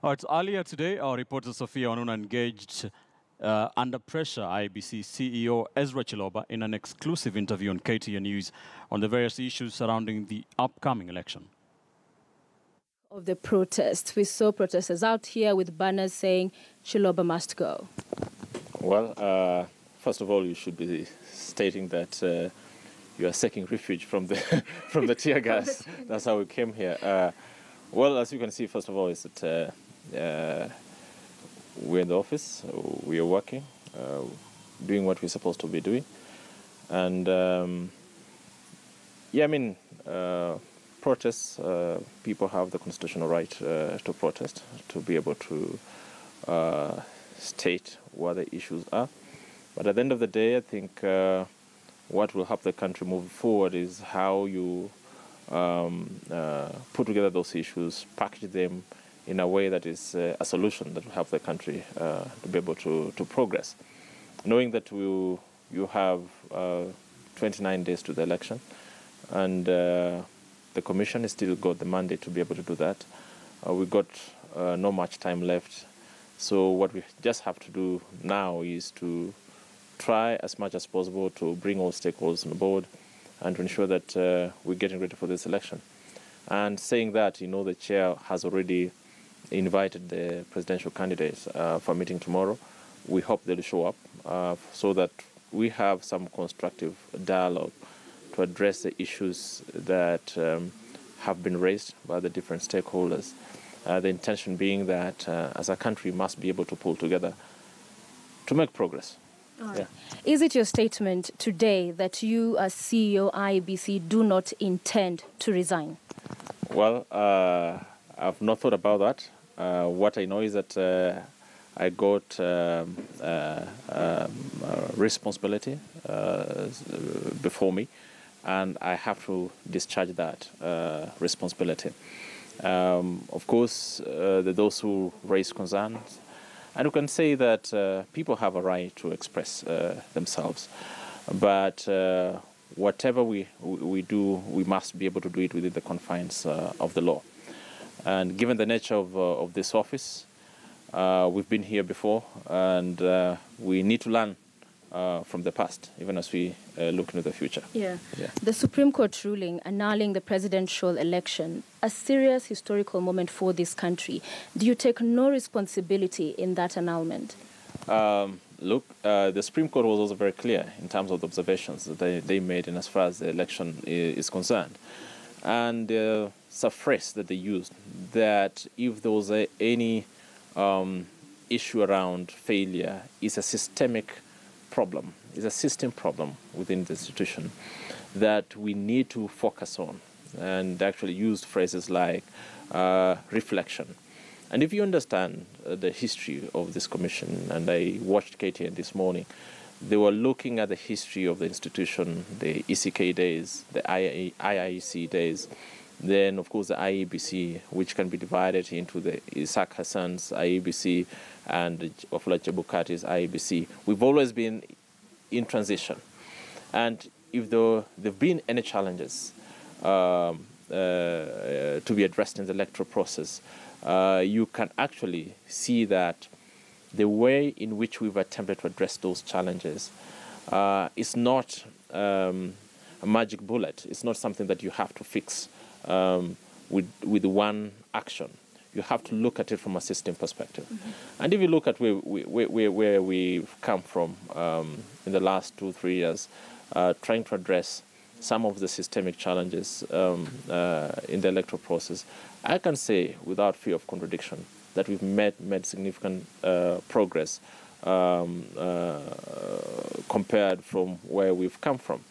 Earlier today, our reporter Sophia Onuna engaged under pressure IEBC CEO Ezra Chiloba in an exclusive interview on KTN News on the various issues surrounding the upcoming election. Of the protest, we saw protesters out here with banners saying Chiloba must go. Well, first of all, you should be stating that you are seeking refuge from the from the tear gas. That's how we came here. Well, as you can see, first of all, is that we're in the office, we are working, doing what we're supposed to be doing. And yeah, I mean, protests, people have the constitutional right to protest, to be able to state what the issues are. But at the end of the day, I think what will help the country move forward is how you put together those issues, package them in a way that is a solution that will help the country to be able to progress. Knowing that you have 29 days to the election, and the Commission has still got the mandate to be able to do that. We got not much time left. So what we just have to do now is to try as much as possible to bring all stakeholders on board and to ensure that we're getting ready for this election. And saying that, the chair has already invited the presidential candidates for a meeting tomorrow. We hope they'll show up so that we have some constructive dialogue to address the issues that have been raised by the different stakeholders. The intention being that as a country must be able to pull together to make progress. Right. Yeah. Is it your statement today that you as CEO IEBC do not intend to resign? Well, I've not thought about that. What I know is that I got responsibility before me, and I have to discharge that responsibility. Of course, those who raise concerns, and we can say that people have a right to express themselves, but whatever we do, we must be able to do it within the confines of the law. And given the nature of this office, we've been here before, and we need to learn from the past, even as we look into the future. Yeah. The Supreme Court ruling annulling the presidential election, a serious historical moment for this country. Do you take no responsibility in that annulment? Look, the Supreme Court was also very clear in terms of the observations that they made in as far as the election is concerned. And it's a phrase that they used, that if there was any issue around failure, it's a systemic problem, is a system problem within the institution that we need to focus on, and actually used phrases like reflection. And if you understand the history of this commission, and I watched KTN this morning, they were looking at the history of the institution, the ECK days, the IIEC days, then of course the IEBC, which can be divided into the Isaac Hassan's IEBC and Wafula Chebukati's IEBC. We've always been in transition. And if there have been any challenges to be addressed in the electoral process, you can actually see that the way in which we've attempted to address those challenges is not a magic bullet. It's not something that you have to fix with one action. You have to look at it from a system perspective. Mm-hmm. And if you look at where we've come from in the last 2-3 years, trying to address some of the systemic challenges in the electoral process, I can say without fear of contradiction that we've made significant progress compared from where we've come from.